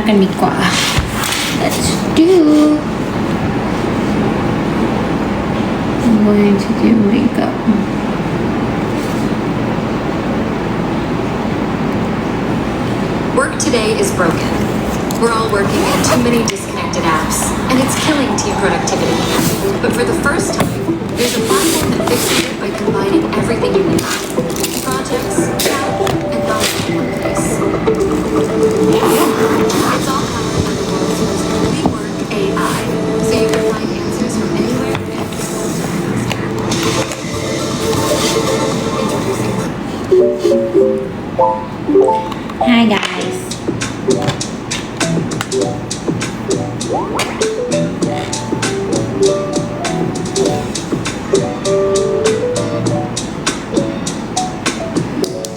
กันดีกว่า let's do I'm going to do makeup Work today is broken. We're all working in too many disconnected apps, and it's killing team productivity. But for the first time, there's a platform that fixes it by combining everything you need. Projects, chat, and knowledge in one place. It's all powered by the world's most complete work AI, so you can find answers from anywhere and Introducing hi guys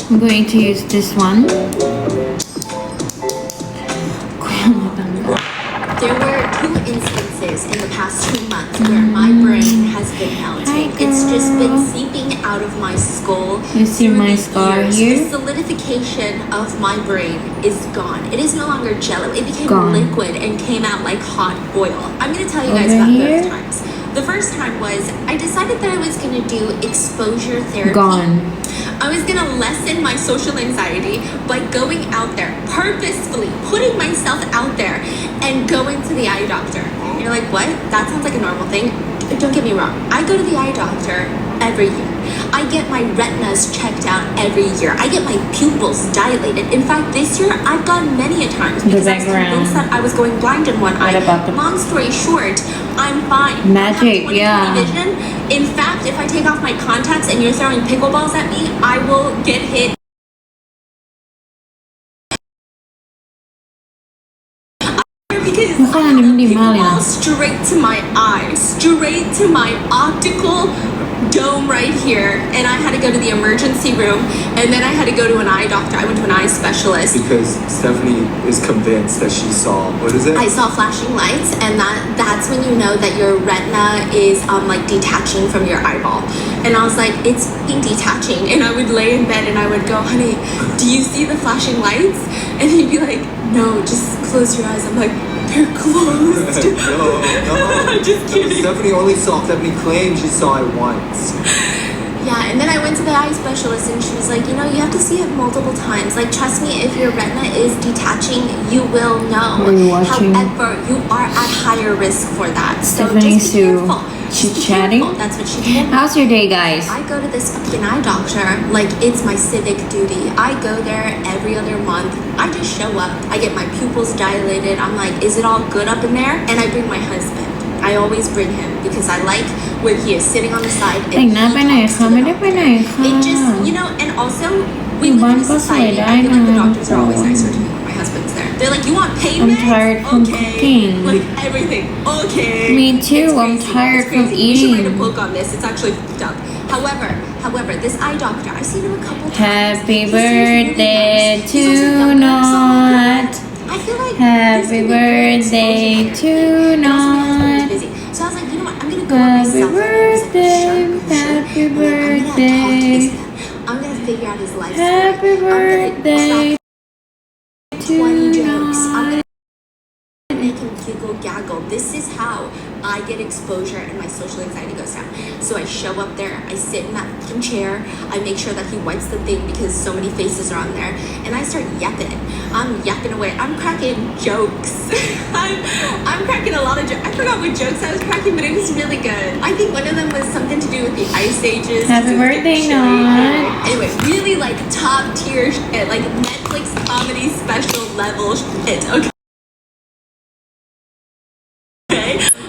I'm going to use this one There were 2 instances in the past 2 months where my brain has been melting. It's just been seeping out of my skull. You see through my the scar years. here? The solidification of my brain is gone. It is no longer jello. It became Gone. liquid and came out like hot oil. I'm going to tell you guys Over about here? both times. The first time was I decided that I was going to do exposure therapy. Gone. I was gonna lessen my social anxiety by going out there, purposefully putting myself out there and going to the eye doctor. You're like, what? That sounds like a normal thing. Don't get me wrong. I go to the eye doctor every year. I get my retinas checked out every year. I get my pupils dilated. In fact, this year I've gone many a times because I was convinced that I was going blind in one eye. about the- Long story short, I'm fine. Magic, I have 20/20 yeah. vision. In fact, if I take off my contacts and you're throwing pickleballs at me, I will get hit. Because ทุกคนอันนี้มันดีมากเลยนะ pickleball straight to my eye, straight to my optical dome right here, and I had to go to the emergency room, and then I had to go to an eye doctor. I went to an eye specialist. Because Stephanie is convinced that she saw, what is it? I saw flashing lights, and that's when you know that your retina is like detaching from your eyeball. And I was like, it's detaching. And I would lay in bed and I would go, honey, do you see the flashing lights? And he'd be like, no, just close your eyes. I'm like, they're closed. No. I'm just kidding. Stephanie claimed she saw it once. Yeah, and then I went to the eye specialist and she was like, you know, you have to see it multiple times. Like, trust me, if your retina is detaching, you will know. Were you watching? However, you are at higher risk for that. Stephanie just be Sue careful. Just be chit-chatting? careful. That's what she told me. how's your day guys I go to this fucking eye doctor like it's my civic duty. I go there every other month. I just show up. I get my pupils dilated. I'm like, is it all good up in there? And I bring my husband. I always bring him because I like when he is sitting on the side and แต่งหน้าไปไหน he talks คะ to ไม่ the ได้ไปไหน doctor. ค่ะ It just, you know, and also we Yung live in a bang ko society. sila, I feel like the na- doctors are always nicer to me when my husband's there. They're like, you want pain I'm meds? tired from Okay. cooking. Like everything. Okay. Me too, It's I'm crazy. tired It's crazy. from We should write a eating. book on this. It's actually fucked up. However, this eye doctor, I've seen him a couple times. Happy He seems really birthday nice. He's also to younger, so Not. I feel like Happy this could be a good birthday exposure here. to And also my husband is Not. busy. So I was like, you know what? I'm gonna go on Happy myself. birthday, happy birthday. I'm gonna figure out his life. Happy birthday to 20 jokes. I'm Not. gonna make him giggle gaggle. This is how I get exposure and my social anxiety goes down. So I show up there, I sit in that fucking chair, I make sure that he wipes the thing because so many faces are on there, and I start yapping. I'm yapping away. I'm cracking jokes. I'm cracking a lot of jokes. I forgot what jokes I was cracking, but it was really good. I think one of them was something to do with the ice ages. Happy birthday, Not. Anyway, really like top tier shit, like Netflix comedy special level shit. Okay.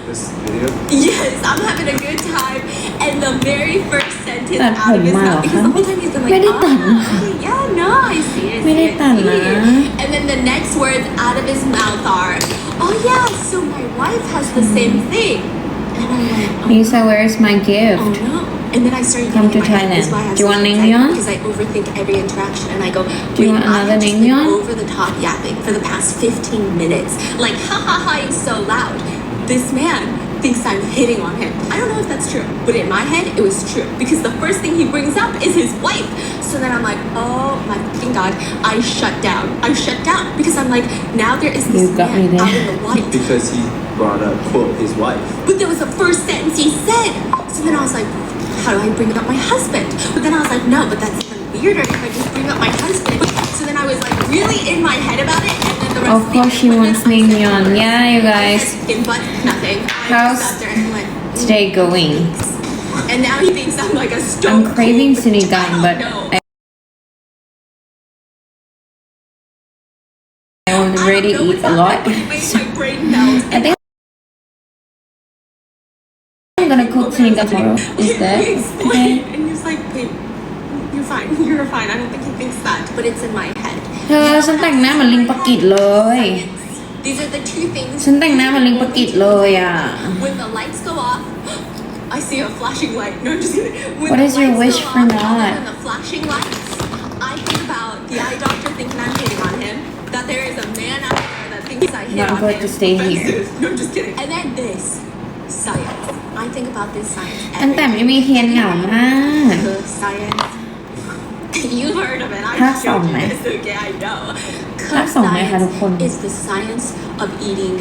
This video? Yes, I'm having a good time. And the very first sentence Tahan out of his malah mouth, because the kan? whole time he's been like, Pwede tahan. okay, yeah, no, I see it. Pwede tahan. And then the next words out of his mouth are, oh yeah, so my wife has the same thing. And I'm like, oh, Nesa, where's my oh gift? no. And then I started Come getting to in my head, this is why I Thailand. have Do you want social anxiety, naengmyeon? because I overthink every interaction and I go, Do you want I another have just been naengmyeon? over the top yapping for the past 15 minutes. Like, ha ha ha, it's so loud. This man thinks I'm hitting on him. I don't know if that's true, but in my head, it was true because the first thing he brings up is his wife. So then I'm like, oh my fucking God, I shut down. Because I'm like, now there is this You got me man there. out in the light. Because he brought up, quote, his wife. But that was the first sentence he said. So then I was like, how do I bring up my husband? But then I was like, no, but that's even weirder if I just bring up my husband. So then I was like really in my head about it, and then the rest Of course she wants Mignon. Yeah, you guys. But nothing. How's I just sat there and went, today going? and now he thinks I'm like a stone I'm craving cold sinigang, but I already eat a lot. So My brain melts. I think I'm gonna cook sinigang tomorrow instead. Okay. And he's like, babe, you're fine. I don't think he thinks that, but it's in my head. เธอฉันแต่งหน้าเหมือนลิงปากิจเลย These are the two things. ฉันแต่งหน้าเหมือนลิงปากิจเลยอ่ะ When the lights go off, I see a flashing light. No, I'm just kidding. When What the is your lights wish go for off, that? And the flashing lights, I think about the eye doctor thinking I'm hitting on him. That there is a man out there that thinks I hit No, I'm on going him. to stay here. Offensive. No, I'm just kidding. And then this science. I think about this science. ตั้งแต่ไม่มีเทียนเหงามาก The science. You've heard of it. I ภาคสอง showed ไหม you this. Okay, I know. ภาคสองไหมคะทุกคน Is the science of eating.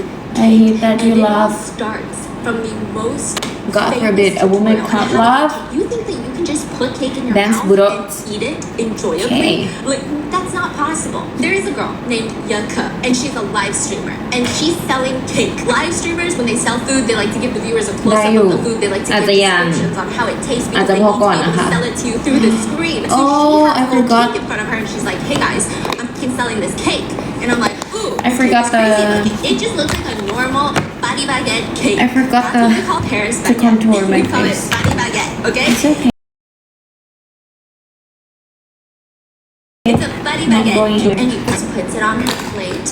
I hate that you and it all love. starts from the most. God famous forbid a woman tutorial. can't And how love. You think that you can just put cake in your Dance mouth buruk. and eat it enjoyably? Okay. Like that's not possible. There is a girl named Yaka, and she's a live streamer, and she's selling cake. Live streamers, when they sell food, they like to give the viewers a close up ได้อยู่ of the food. They like to อาจ give จะยัง descriptions on how it tastes อาจ because จะ they พอ need ก่อน to be นะ able คะ to sell it to you through the screen. So Oh, she has I a little forgot. cake in front of her, and she's like, "Hey guys, I'm fucking selling this cake," and I'm like, "Ooh, I forgot it's crazy the- looking. It just looks like a normal body baguette cake." I forgot That's what we call Paris to baguette. contour my We call it face. body baguette. Okay. It's okay. It's a buddy Not baguette, going to. and he just puts it on her plate.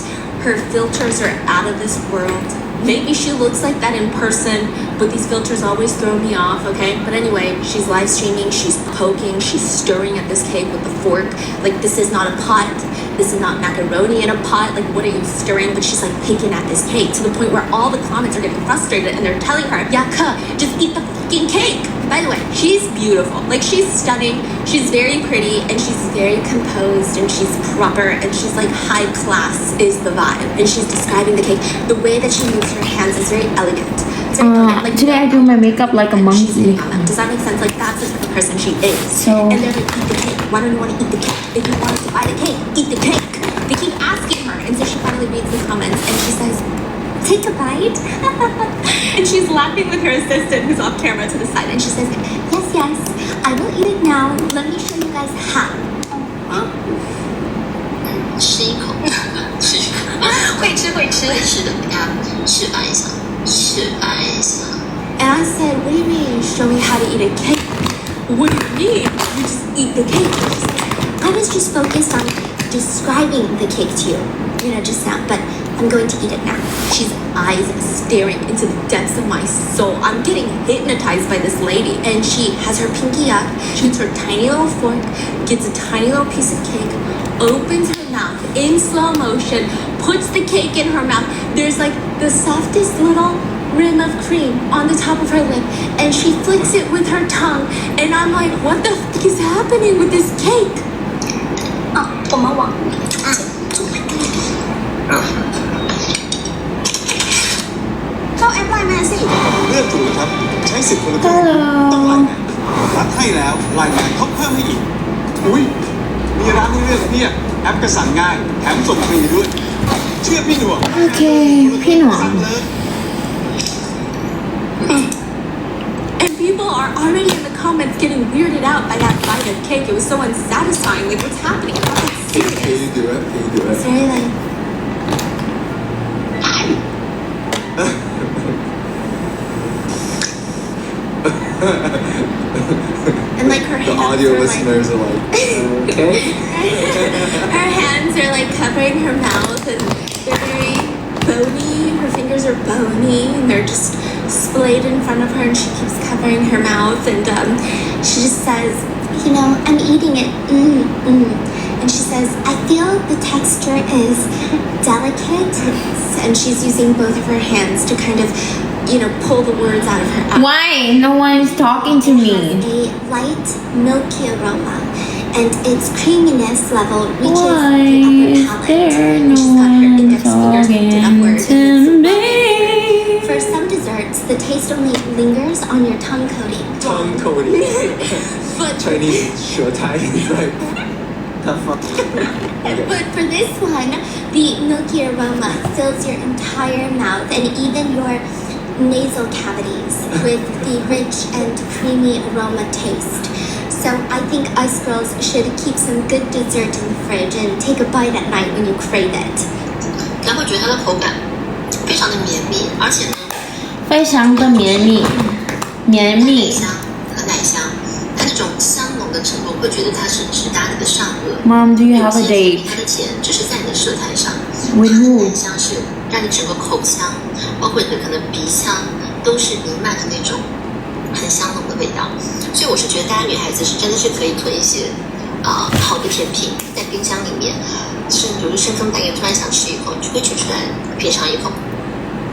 Her filters are out of this world. Maybe she looks like that in person, but these filters always throw me off, okay? But anyway, she's live streaming, she's poking, she's stirring at this cake with a fork. Like, this is not a pot. This is not macaroni in a pot. Like, what are you stirring? But she's like picking at this cake to the point where all the comments are getting frustrated and they're telling her, Yaka, just eat the fucking cake. By the way, she's beautiful. Like, she's stunning. She's very pretty and she's very composed and she's proper and she's like high class is the vibe. And she's describing the cake. The way that she moves her hands is very elegant. It's very elegant. Like, Today I do my makeup like a she's monkey. hitting on them. Does that make sense? Like, that's the type of person she is. So- and they're like, eat the cake. Why don't you want to eat the cake? If you want us to buy the cake, eat the cake. They keep asking her. And so she finally reads the comments and she says, take a bite. And she's laughing with her assistant who's off camera to the side. And she says, yes, I will eat it now. Let me show you guys how. 吃一口，会吃的，给大家示范一下。 And I said, what do you mean show me how to eat a cake? What do you mean? You just eat the cake. She said, I was just focused on describing the cake to you, just now, but I'm going to eat it now. She's eyes staring into the depths of my soul. I'm getting hypnotized by this lady. And she has her pinky up, shoots her tiny little fork, gets a tiny little piece of cake, opens her mouth in slow motion, puts the cake in her mouth. There's like the softest little rim of cream on the top of her lip, and she flicks it with her tongue. And I'm like, what the fuck is happening with this cake? 我们往 เข้าแอปไลน์มาสิ เลือกถูกครับ ใช้สิทธิ์คนละครึ่ง Hello ต้องรายงานรัฐให้แล้วรายงานเขาเพิ่มให้อีก อุ้ยมีร้านให้เลือกเพียบแอปก็สั่งง่าย แถมส่งฟรีด้วย เชื่อพี่หนวง โอเคพี่หนวง สั่งเลย And people are already in the comments getting weirded out by that bite of cake. It was so unsatisfying. Like, what's happening? I'm not Can serious. you do it? Can you do It's it? very like. And like her The hands audio are like, listeners are like, okay. her hands are like covering her mouth and they're very bony. Her fingers are bony and they're just splayed in front of her and she keeps covering her mouth and she just says, I'm eating it. And she says, I feel the texture is delicate. And she's using both of her hands to kind of pull the words out of her mouth. Why? No one is talking to me. It has a light, milky aroma, and its creaminess level reaches Why the is upper palate. there And she's no got her one index fingers pointed talking upward. to And me? it's for some desserts, the taste only lingers on your tongue coating. Tongue coating. But Chinese 舌苔 is like the fuck. Okay. But for this one, the milky aroma fills your entire mouth and even your nasal cavities with the rich and creamy aroma taste. So I think us girls should keep some good dessert in the fridge and take a bite at night when you crave it. 应该会觉得它的口感非常的绵密，而且呢，非常的绵密，绵密。香和奶香，它这种香浓的程度，会觉得它是直达你的上颚。 Mom, do you have a 有些 date? 它的甜只是在你的舌苔上， With 它的 who? 奶香是让你整个口腔，包括你的可能鼻腔，都是弥漫的那种很香浓的味道。所以我是觉得大家女孩子是真的是可以囤一些好的甜品在冰箱里面，是比如深更半夜突然想吃一口，你就会取出来品尝一口。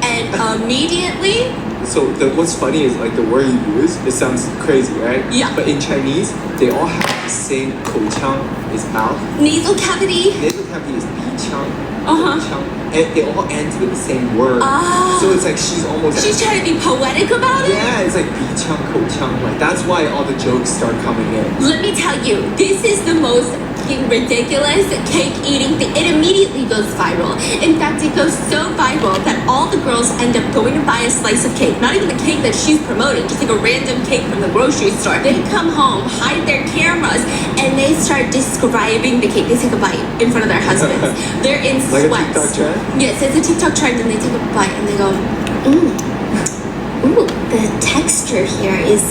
And immediately, So what's funny is like the word you use, it sounds crazy, right? Yeah. But in Chinese, they all have the same 口腔 is mouth, nasal cavity. nasal cavity is 鼻腔, Uh-huh. 口腔, and they all end with the same word. Ah. So it's like she's almost She's trying to be poetic about it. yeah, it's like 鼻腔口腔. Like that's why all the jokes start coming in. Let me tell you, this is the most ridiculous cake eating thing. It immediately goes viral. In fact, it goes so viral that all the girls end up going to buy a slice of cake. Not even the cake that she's promoting, just like a random cake from the grocery store. They come home, hide their cameras, and they start describing the cake. They take a bite in front of their husbands. They're in Like a sweats. TikTok trend? Yes, it's a TikTok trend, and they take a bite and they go, Ooh, the texture here is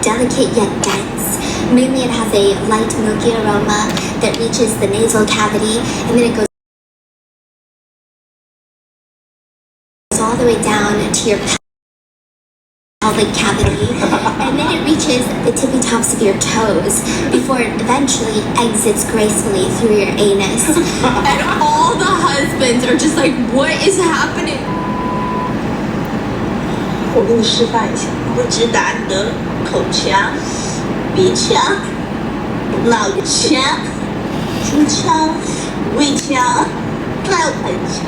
delicate yet dense. Mainly it has a light milky aroma that reaches the nasal cavity and then it goes all the way down to your pelvic cavity and then it reaches the tippy tops of your toes before it eventually exits gracefully through your anus. And all the husbands are just like, what is happening? 我给你示范一下，会直达你的口腔、鼻腔、脑腔、胸腔、胃腔、大盆腔。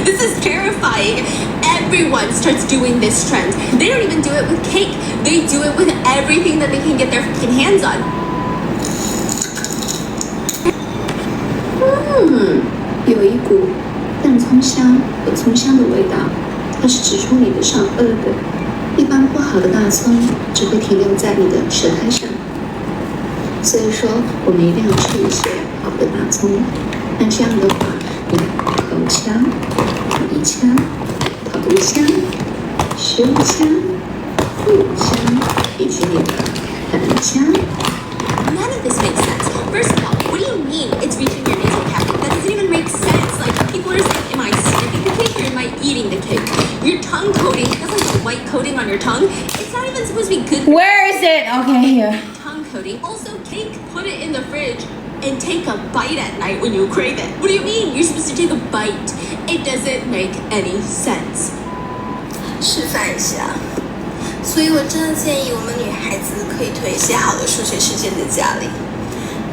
This is terrifying. Everyone starts doing this trend. They don't even do it with cake. They do it with everything that they can get their fucking hands on. 有一股淡葱香和葱香的味道，它是直冲你的上颚的。一般不好的大葱只会停留在你的舌苔上，所以说我们一定要吃一些好的大葱。那这样的话，你的口腔、鼻腔、头腔、胸腔、腹腔以及你的盆腔。 None of this makes sense. First of all, what do you mean it's reaching your nasal cavity? That doesn't even make sense. Like, people are saying, am I sniffing the cake or am I eating the cake? Your tongue coating, that's like a white coating on your tongue. It's not even supposed to be good for Where is it? Okay, here. tongue coating. Also, cake, put it in the fridge and take a bite at night when you crave it. What do you mean? You're supposed to take a bite. It doesn't make any sense. 示范一下。所以我真的建议我们女孩子可以囤一些好的数学时间在家里。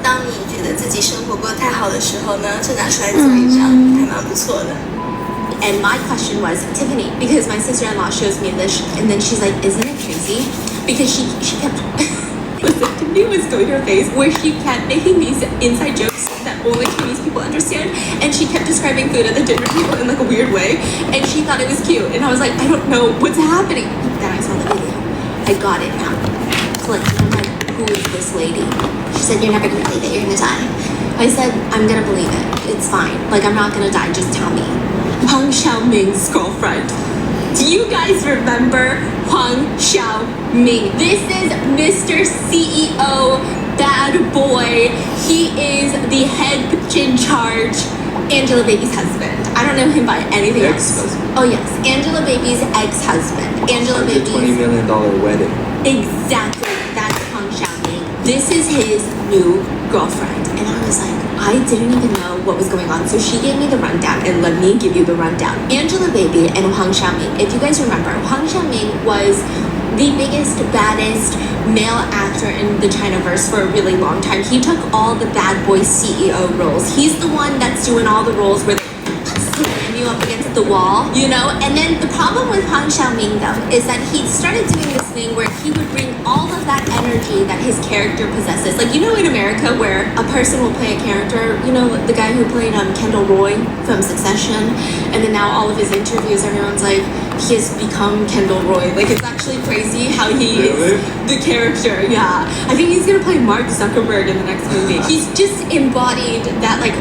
当你觉得自己生活过得太好的时候呢，就拿出来做一张，还蛮不错的。 And my question was, Tiffany, because my sister-in-law shows me this, and then she's like, isn't it crazy? Because she kept, listen, Tiffany was doing her face where she kept making these inside jokes that only Chinese people understand, and she kept describing food at the dinner table in like a weird way, and she thought it was cute, and I was like, I don't know what's happening. Then I saw the video. I got it now. Click. I'm like, who is this lady? She said, you're never gonna believe it, you're gonna die. I said, I'm gonna believe it. It's fine. Like, I'm not gonna die, just tell me. Huang Xiaoming's girlfriend. Do you guys remember Huang Xiaoming? This is Mr. CEO, bad boy. He is the head bitch in charge. Angela Baby's husband. I don't know him by anything else. Ex-husband. Oh yes, Angela Baby's ex-husband. Angela $120 Baby's million wedding. exactly. That's Huang Xiaoming. This is his new girlfriend, and I was like, I didn't even know what was going on. So she gave me the rundown, and let me give you the rundown. Angelababy and Huang Xiaoming. If you guys remember, Huang Xiaoming was the biggest, baddest male actor in the Chinaverse for a really long time. He took all the bad boy CEO roles. He's the one that's doing all the roles where slam you up against the wall, you know? And then the problem with Huang Xiaoming, though, is that he started doing this thing where he would bring all of that energy that his character possesses. Like, you know, in America, where a person will play a character, you know, the guy who played Kendall Roy from Succession, and then now all of his interviews, everyone's like, he has become Kendall Roy. Like, it's actually crazy how he is the character. Yeah. I think he's gonna play Mark Zuckerberg in the next movie. He's just embodied that, like,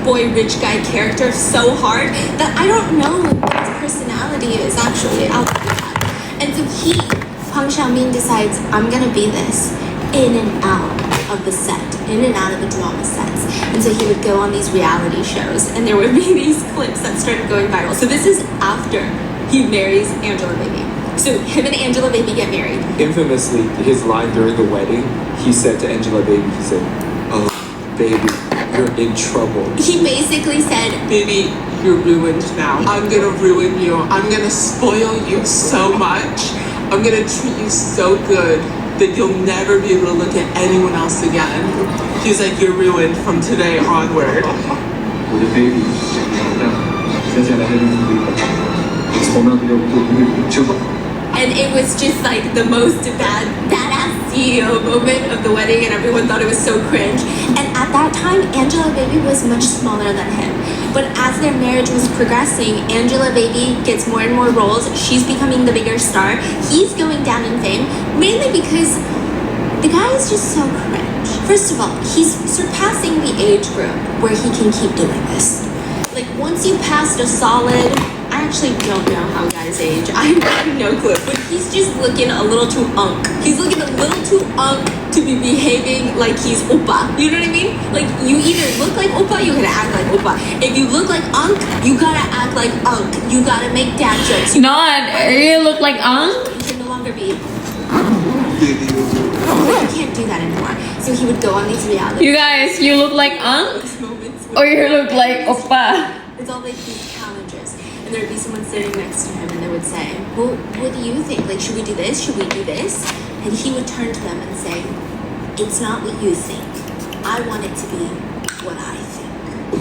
boy rich guy character so hard that I don't know what his personality is actually out of that. And so Huang Xiaoming decides, I'm gonna be this in and out of the set, in and out of the drama sets. And so he would go on these reality shows, and there would be these clips that started going viral. So this is after he marries Angelababy. So him and Angelababy get married. Infamously, his line during the wedding, he said to Angelababy, he said, "Oh, baby, you're in trouble." He basically said, baby, you're ruined now. I'm gonna ruin you. I'm gonna spoil you so much. I'm gonna treat you so good that you'll never be able to look at anyone else again. He's like, you're ruined from today onward. 我的 baby， 接下来的日子里，你从那没有做一个就好。 And it was just like the most badass CEO moment of the wedding, and everyone thought it was so cringe. And at that time, Angelababy was much smaller than him. But as their marriage was progressing, Angelababy gets more and more roles. She's becoming the bigger star. He's going down in fame, mainly because the guy is just so cringe. First of all, he's surpassing the age group where he can keep doing this. Like, once you passed a solid... I actually don't know how guys age. I have no clue. But he's just looking a little too unk. He's looking a little too unk to be behaving like he's oppa. You know what I mean? Like, you either look like oppa, you gotta act like oppa. If you look like unk, you gotta act like unk. You gotta make dad jokes. You look like Unk. can no longer be. You can't do that anymore. So he would go on these reality You guys, you look like Unk, moments or you look like Oppa. It's all like these challenges. And there would be someone sitting next to him, and they would say, well, what do you think? Like, should we do this? Should we do this? And he would turn to them and say, it's not what you think. I want it to be what I think.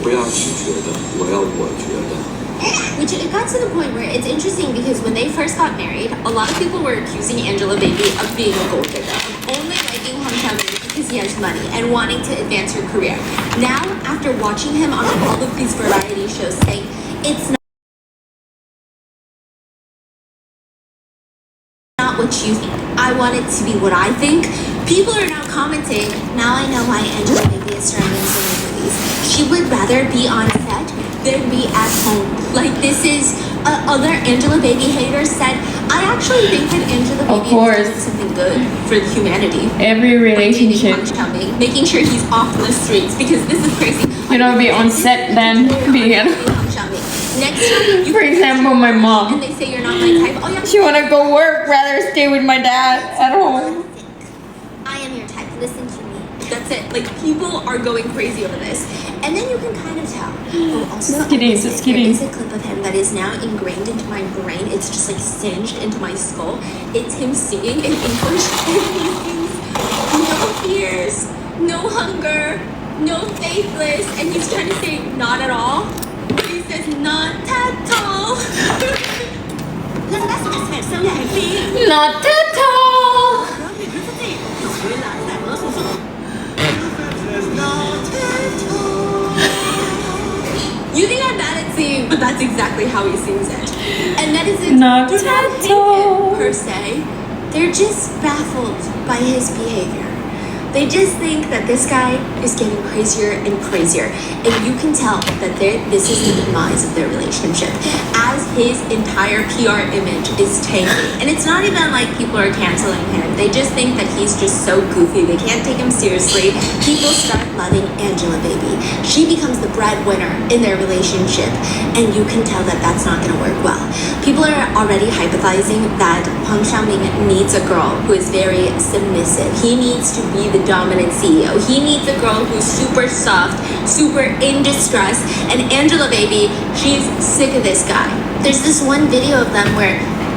不要你觉得，我要我觉得。 Which it got to the point where it's interesting because when they first got married, a lot of people were accusing Angelababy of being a gold digger, of only liking Huang Xiaoming because he has money and wanting to advance her career. Now, after watching him on all of these variety shows saying, it's not what you think. I want it to be what I think. People are now commenting, now I know why Angelababy is starring in so many movies. She would rather be on set than be at home. Like, this is other Angelababy haters said, I actually think that Angelababy is doing something good for humanity. Every relationship, Making sure he's off the streets, because this is crazy. you know, be on set than being at home. Next time you For example, my mom. and they say you're not my type, oh yeah, She wanna go work, rather stay with my dad at home. I am your type. Listen to me. That's it. Like, people are going crazy over this. And then you can kind of tell. Oh, also, Just kidding, just kidding. There is a clip of him that is now ingrained into my brain. It's just like singed into my skull. It's him singing in English. And he sings, no fears, no hunger, no faithless. And he's trying to say not at all. But he says not at all. Not at all. You think I'm mad at singing, but that's exactly how he sings it. And that is Not they're not at hating all. it per se. They're just baffled by his behavior. They just think that this guy is getting crazier and crazier. And you can tell that this is the demise of their relationship, as his entire PR image is tanking. And it's not even like people are canceling him. They just think that he's just so goofy. They can't take him seriously. People start loving Angelababy. She becomes the breadwinner in their relationship. And you can tell that that's not going to work well. People are already hypothesizing that Huang Xiaoming needs a girl who is very submissive. He needs to be the dominant CEO. He needs a girl girl who's super soft, super in distress, and Angela Baby, she's sick of this guy. There's this one video of them where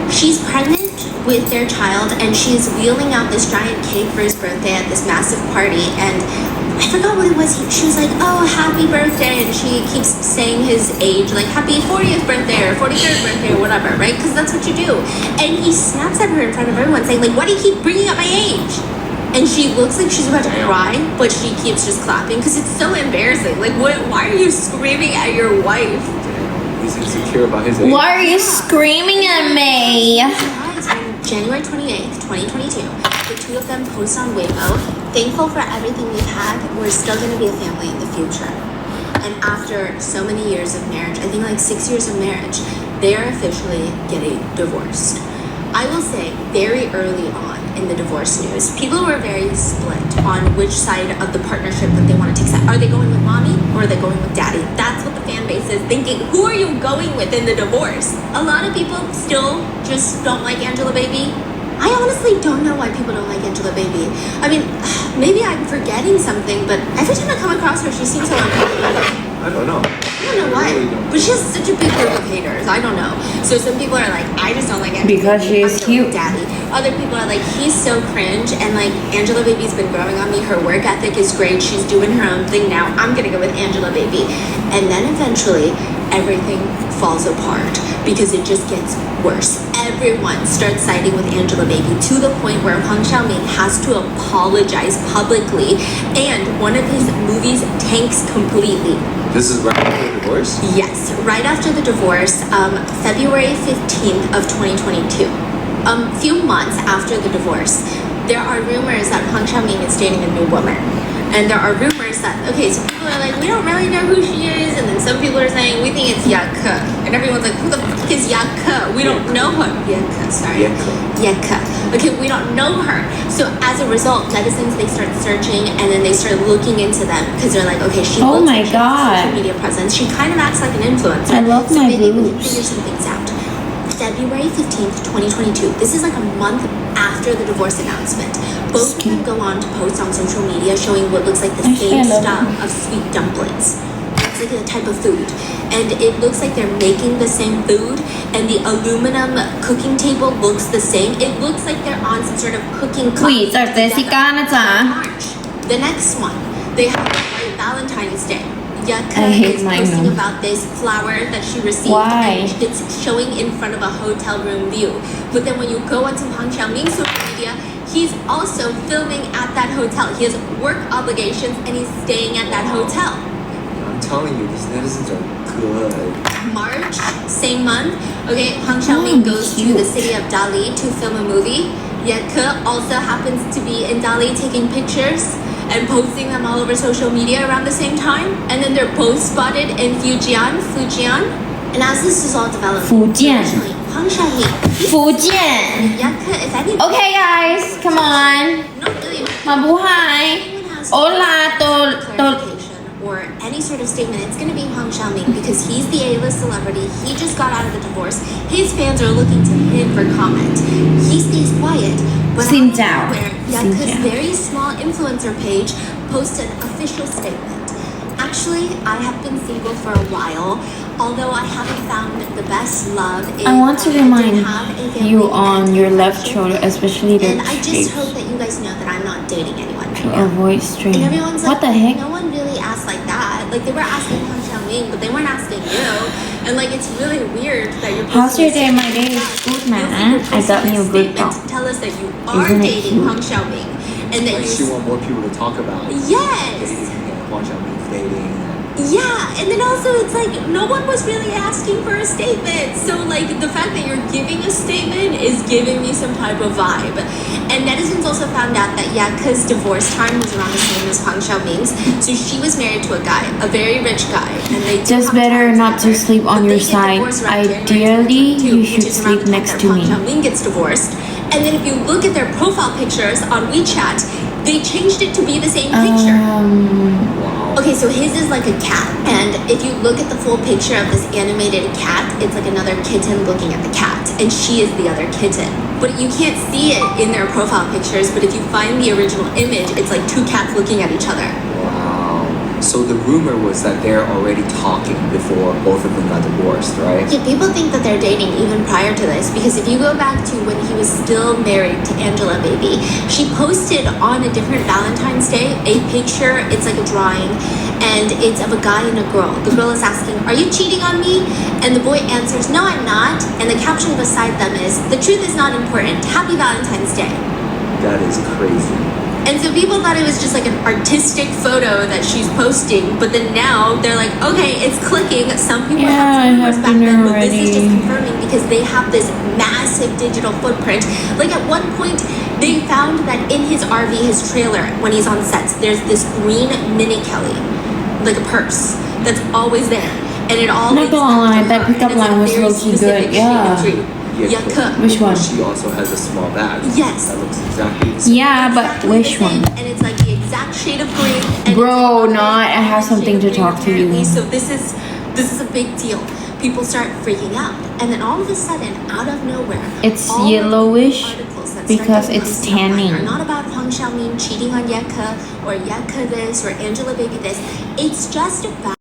she's pregnant with their child and she's wheeling out this giant cake for his birthday at this massive party, and I forgot what it was. She was like, oh, happy birthday, and she keeps saying his age, like happy 40th birthday or 43rd birthday or whatever, right? Because that's what you do. And he snaps at her in front of everyone saying like, why do you keep bringing up my age? And she looks like she's about to cry, but she keeps just clapping because it's so embarrassing. Like, why are you screaming at your wife? He's insecure about his age. Why are you screaming at me? On January 28th, 2022, the two of them post on Weibo, thankful for everything we've had, we're still going to be a family in the future. And after so many years of marriage, I think like 6 years of marriage, they are officially getting divorced. I will say, very early on in the divorce news, people were very split on which side of the partnership that they want to take. Are they going with mommy or are they going with daddy? That's what the fan base is thinking. Who are you going with in the divorce? A lot of people still just don't like Angela Baby. I honestly don't know why people don't like Angela Baby. I mean, maybe I'm forgetting something, but every time I come across her, she seems so unpopular. I don't know. I don't know why, but she has such a big group of haters. I don't know. So some people are like, I just don't like Angela Because Baby. she is I'm going cute. with Daddy. Other people are like, he's so cringe, and like Angela Baby's been growing on me. Her work ethic is great. She's doing her own thing now. I'm gonna go with Angela Baby, and then eventually everything falls apart because it just gets worse. Everyone starts siding with Angela Baby to the point where Hwang Xiaoming has to apologize publicly, and one of his movies tanks completely. This is right after the divorce? Yes, right after the divorce, February 15th of 2022. A few months after the divorce, there are rumors that Hwang Xiaoming is dating a new woman. And there are rumors that, okay, so people are like, we don't really know who she is, and then some people are saying, we think it's Yaka. And everyone's like, who the fuck is Yaka? We don't know her. Yaka, sorry. Yaka. Okay, we don't know her. So as a result, netizens, they start searching, and then they start looking into them, because they're like, okay, she Oh looks my like she has a God. social media presence. She kind of acts like an influencer. I love so my maybe we can boobs. figure some things out. February 15th, 2022. This is like a month after the divorce announcement. Both of them go on to post on social media showing what looks like the Actually, same I love style them. of sweet dumplings. It's like a type of food. And it looks like they're making the same food, and the aluminum cooking table looks the same. It looks like they're on some sort of cooking คุย class จากเจสสิก้านะจ๊ะ March. The next one, they have like Valentine's Day. Yaka I hate is my posting nose. about this flower that she received, Why? and it's showing in front of a hotel room view. But then when you go onto Hwang Xiaoming's social media, he's also filming at that hotel. He has work obligations and he's staying at that hotel. I'm telling you, these netizens are good. March, same month, okay, Hwang Xiaoming goes to the city of Dali to film a movie. Yaka also happens to be in Dali taking pictures and posting them all over social media around the same time. And then they're both spotted in Fujian. And as this is all developing, Fujian. originally, Hwang Xiaoming, 福建 Yaka, if anything, Okay guys come on not really มาบูไฮ anyone has โอลาโตโต clarification or any sort of statement, it's going to be Hwang Xiaoming because he's the A-list celebrity. He just got out of the divorce. His fans are looking to him for comment. He stays quiet, but Xin out of chào. nowhere, Xin Yaka's chào. very small influencer page posted an official statement. Actually, I have been single for a while, although I haven't found the best love. I want to remind you on your left shoulder, especially the And I just cheeks, hope that you guys know that I'm not dating anyone right to now. avoid And strain. everyone's What like, the heck? no one really asked like that. Like they were asking Hwang Xiaoming, but they weren't asking you. And like it's really weird that you're. How's your day? posting My day is good, man. you're I got me a posting good statement dog. to tell us that you are Isn't it dating cute? Hwang Xiaoming, and that Like she want more people to talk about Yes. dating and Hwang Xiaoming's dating. Yeah, and then also it's like no one was really asking for a statement. So like the fact that you're giving a statement is giving me some type of vibe. And netizens also found out that Yaka's divorce time was around the same as Hwang Xiaoming's. So she was married to a guy, a very rich guy, and they do Just have a better child not to together. sleep on But your they get side. divorced around January Ideally, 2022, you which should is around sleep the time next that to Hwang me. Xiaoming gets divorced. And then if you look at their profile pictures on WeChat, they changed it to be the same picture. Okay, so his is like a cat, and if you look at the full picture of this animated cat, it's like another kitten looking at the cat, and she is the other kitten. But you can't see it in their profile pictures, but if you find the original image, it's like two cats looking at each other. Wow. So the rumor was that they're already talking before both of them got divorced, right? Yeah, people think that they're dating even prior to this because if you go back to when he was still married to Angelababy, she posted on a different Valentine's Day a picture, it's like a drawing, and it's of a guy and a girl. The girl is asking, "Are you cheating on me?" And the boy answers, "No, I'm not." And the caption beside them is, "The truth is not important. Happy Valentine's Day." That is crazy. And so people thought it was just like an artistic photo that she's posting, but then now they're like, okay, it's clicking. Some people Yeah, have I have back dinner then, but this is just already. confirming because they have this massive digital footprint. Like at one point, they found that in his RV, his trailer, when he's on sets, there's this green mini Kelly, like a purse that's always there, and it always. Not gonna lie, that pickup line was looking good. Yeah. Which one? She also has a small bag. Yes. That looks exactly the same. Yeah, but Exactly which the same, one? and it's like the exact shade of green. And Bro, it's like not. I have something to talk to you. apparently. So this is a big deal. People start freaking out, and then all of a sudden, out of nowhere, It's all of the yellowish articles that because start to it's post online tanning. Are not about Huang Xiaoming cheating on Yeka or Yeka this or Angelababy this. It's just about